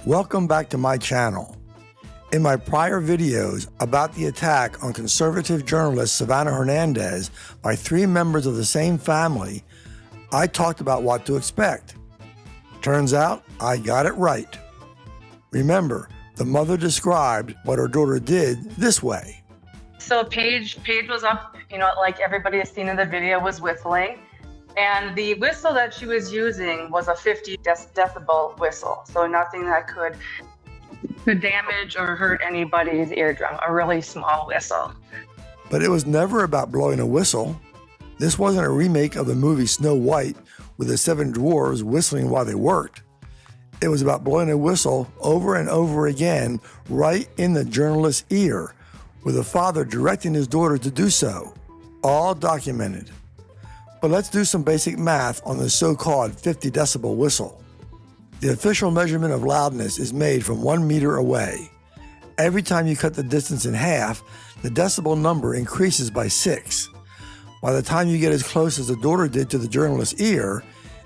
Welcome back to my channel. In my prior videos about the attack on conservative journalist Savanah Hernandez by 3 members of the same family, I talked about what to expect. Turns out I got it right. Remember, the mother described what her daughter did this way. So Paige was up, like everybody has seen in the video, was whistling. And the whistle that she was using was a 50 decibel whistle. So nothing that could damage or hurt anybody's eardrum, a really small whistle. But it was never about blowing a whistle. This wasn't a remake of the movie Snow White with the 7 dwarves whistling while they worked. It was about blowing a whistle over and over again right in the journalist's ear, with the father directing his daughter to do so, all documented. But let's do some basic math on the so-called 50 decibel whistle. The official measurement of loudness is made from 1 meter away. Every time you cut the distance in half, the decibel number increases by 6. By the time you get as close as the daughter did to the journalist's ear,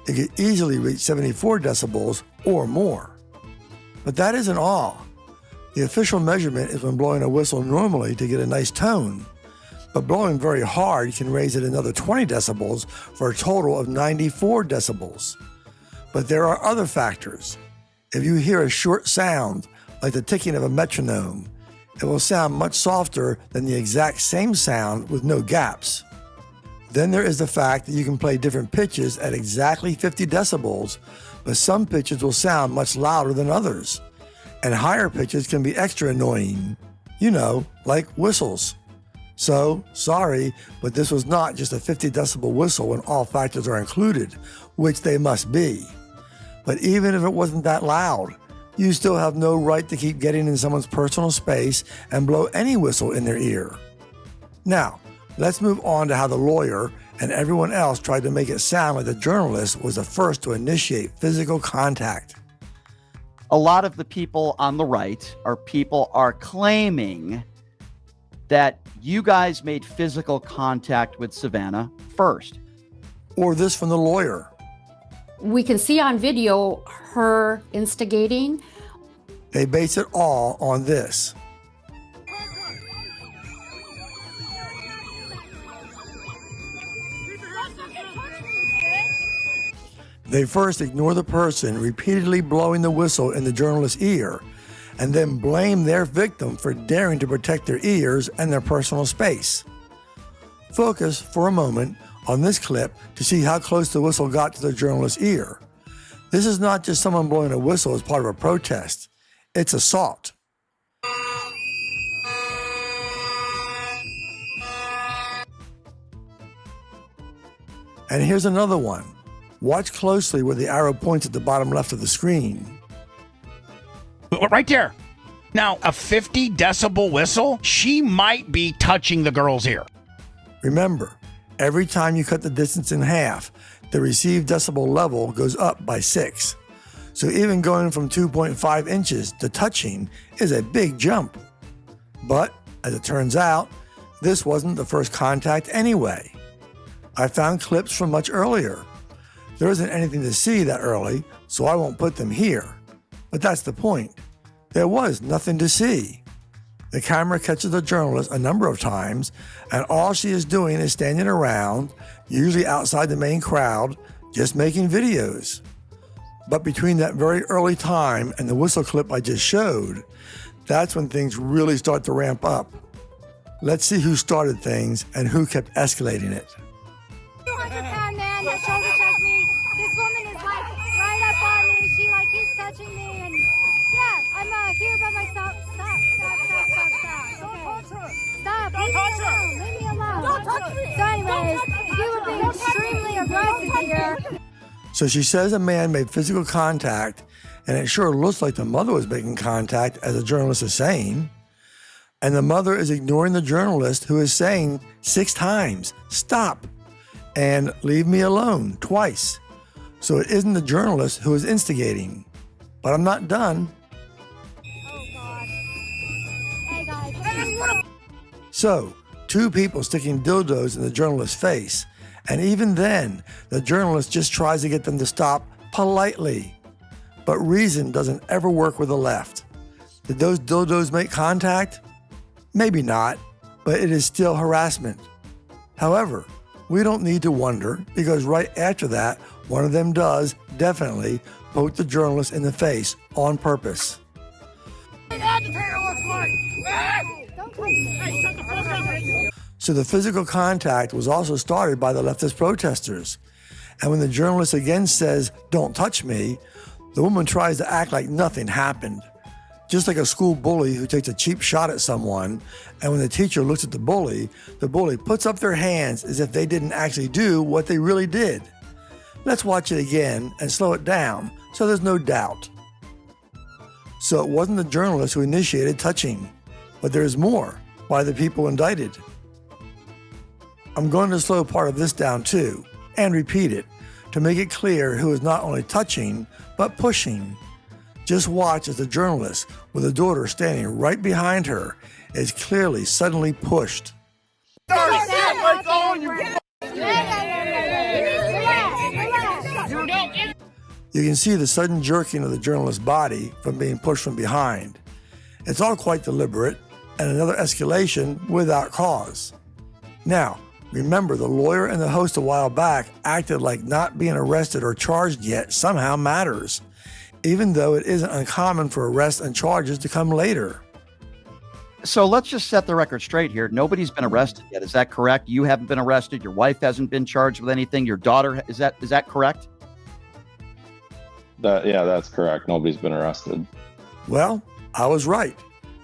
it could easily reach 74 decibels or more. But that isn't all. The official measurement is when blowing a whistle normally to get a nice tone. But blowing very hard can raise it another 20 decibels for a total of 94 decibels. But there are other factors. If you hear a short sound, like the ticking of a metronome, it will sound much softer than the exact same sound with no gaps. Then there is the fact that you can play different pitches at exactly 50 decibels, but some pitches will sound much louder than others. And higher pitches can be extra annoying, like whistles. So, sorry, but this was not just a 50 decibel whistle when all factors are included, which they must be. But even if it wasn't that loud, you still have no right to keep getting in someone's personal space and blow any whistle in their ear. Now, let's move on to how the lawyer and everyone else tried to make it sound like the journalist was the first to initiate physical contact. A lot of the people on the right are claiming that you guys made physical contact with Savanah first. Or this from the lawyer. We can see on video her instigating. They base it all on this. They first ignore the person repeatedly blowing the whistle in the journalist's ear, and then blame their victim for daring to protect their ears and their personal space. Focus for a moment on this clip to see how close the whistle got to the journalist's ear. This is not just someone blowing a whistle as part of a protest. It's assault. And here's another one. Watch closely where the arrow points at the bottom left of the screen. Right there. Now, a 50 decibel whistle, she might be touching the girl's ear. Remember, every time you cut the distance in half, the received decibel level goes up by 6. So even going from 2.5 inches to touching is a big jump. But, as it turns out, this wasn't the first contact anyway. I found clips from much earlier. There isn't anything to see that early, so I won't put them here. But that's the point. There was nothing to see. The camera catches the journalist a number of times, and all she is doing is standing around, usually outside the main crowd, just making videos. But between that very early time and the whistle clip I just showed, that's when things really start to ramp up. Let's see who started things and who kept escalating it. 200-pound man that shoulder checked me. This woman is right up on me. She keeps touching me, and yeah, I'm here by myself. Stop. Don't touch her. Stop. Leave me alone. Leave me alone. Don't touch me. So anyways, you were being extremely aggressive here. So she says a man made physical contact, and it sure looks like the mother was making contact, as the journalist is saying. And the mother is ignoring the journalist, who is saying 6 times, "Stop," and "Leave me alone," twice. So it isn't the journalist who is instigating. But I'm not done. Oh, God. Hey, guys. So, 2 people sticking dildos in the journalist's face, and even then, the journalist just tries to get them to stop politely. But reason doesn't ever work with the left. Did those dildos make contact? Maybe not, but it is still harassment. However, we don't need to wonder, because right after that, one of them does definitely poke the journalist in the face on purpose. So the physical contact was also started by the leftist protesters. And when the journalist again says, "Don't touch me," the woman tries to act like nothing happened. Just like a school bully who takes a cheap shot at someone, and when the teacher looks at the bully puts up their hands as if they didn't actually do what they really did. Let's watch it again and slow it down so there's no doubt. So it wasn't the journalist who initiated touching, but there's more by the people indicted. I'm going to slow part of this down too, and repeat it, to make it clear who is not only touching, but pushing. Just watch as the journalist, with the daughter standing right behind her, is clearly suddenly pushed. You can see the sudden jerking of the journalist's body from being pushed from behind. It's all quite deliberate, and another escalation without cause. Now, remember, the lawyer and the host a while back acted like not being arrested or charged yet somehow matters, even though it isn't uncommon for arrests and charges to come later. So let's just set the record straight here. Nobody's been arrested yet. Is that correct? You haven't been arrested. Your wife hasn't been charged with anything. Your daughter, is that correct? Yeah, that's correct. Nobody's been arrested. Well, I was right,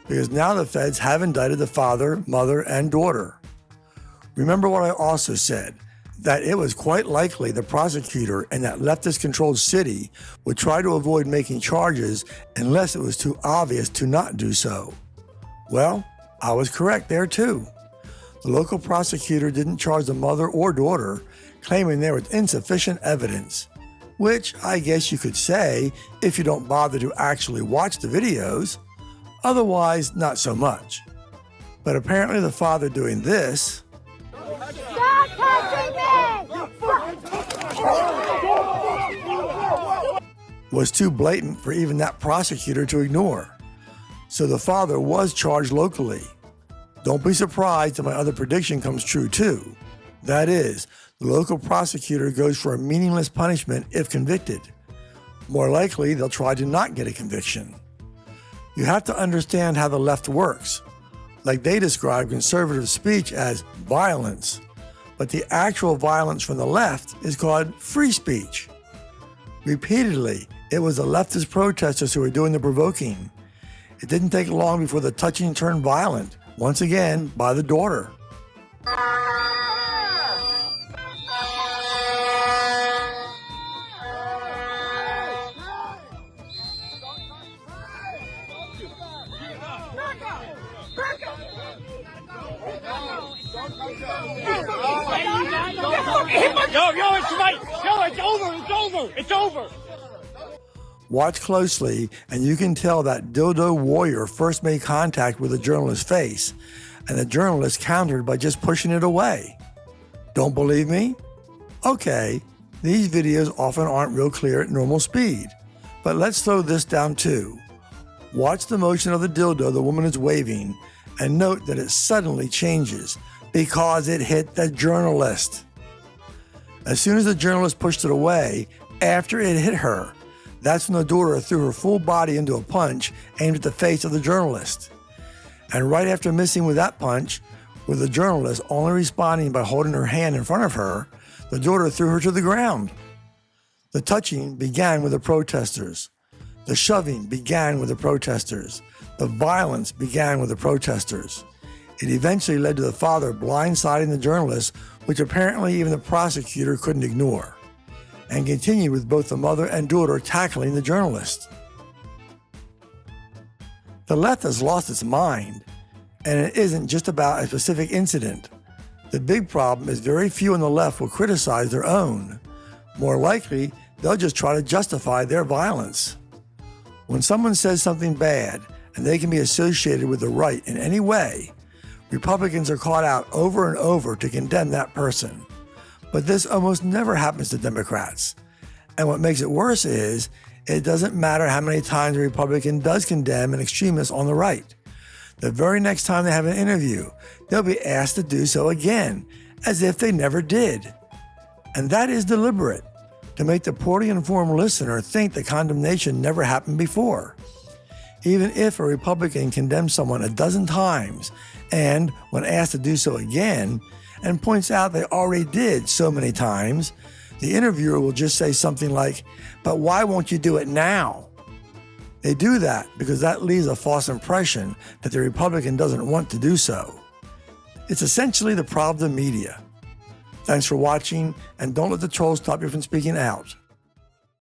because now the feds have indicted the father, mother, and daughter. Remember what I also said, that it was quite likely the prosecutor in that leftist-controlled city would try to avoid making charges unless it was too obvious to not do so. Well, I was correct there too. The local prosecutor didn't charge the mother or daughter, claiming there was insufficient evidence, which I guess you could say if you don't bother to actually watch the videos. Otherwise, not so much. But apparently the father doing this Stop touching me! was too blatant for even that prosecutor to ignore. So the father was charged locally. Don't be surprised if my other prediction comes true too. That is, the local prosecutor goes for a meaningless punishment if convicted. More likely, they'll try to not get a conviction. You have to understand how the left works. Like they describe conservative speech as violence, but the actual violence from the left is called free speech. Repeatedly, it was the leftist protesters who were doing the provoking. It didn't take long before the touching turned violent, once again by the daughter. Yo, it's right. Yo, it's over. Watch closely, and you can tell that dildo warrior first made contact with the journalist's face, and the journalist countered by just pushing it away. Don't believe me? Okay, these videos often aren't real clear at normal speed, but let's slow this down too. Watch the motion of the dildo the woman is waving, and note that it suddenly changes because it hit the journalist. As soon as the journalist pushed it away, after it hit her, that's when the daughter threw her full body into a punch aimed at the face of the journalist. And right after missing with that punch, with the journalist only responding by holding her hand in front of her, the daughter threw her to the ground. The touching began with the protesters. The shoving began with the protesters. The violence began with the protesters. It eventually led to the father blindsiding the journalist, which apparently even the prosecutor couldn't ignore, and continued with both the mother and daughter tackling the journalist. The left has lost its mind, and it isn't just about a specific incident. The big problem is very few on the left will criticize their own. More likely, they'll just try to justify their violence. When someone says something bad, and they can be associated with the right in any way, Republicans are caught out over and over to condemn that person. But this almost never happens to Democrats. And what makes it worse is, It doesn't matter how many times a Republican does condemn an extremist on the right. The very next time they have an interview, they'll be asked to do so again, as if they never did. And that is deliberate, to make the poorly informed listener think the condemnation never happened before. Even if a Republican condemns someone a dozen times and, when asked to do so again, and points out they already did so many times, the interviewer will just say something like, "But why won't you do it now?" They do that because that leaves a false impression that the Republican doesn't want to do so. It's essentially the problem of the media. Thanks for watching, and don't let the trolls stop you from speaking out.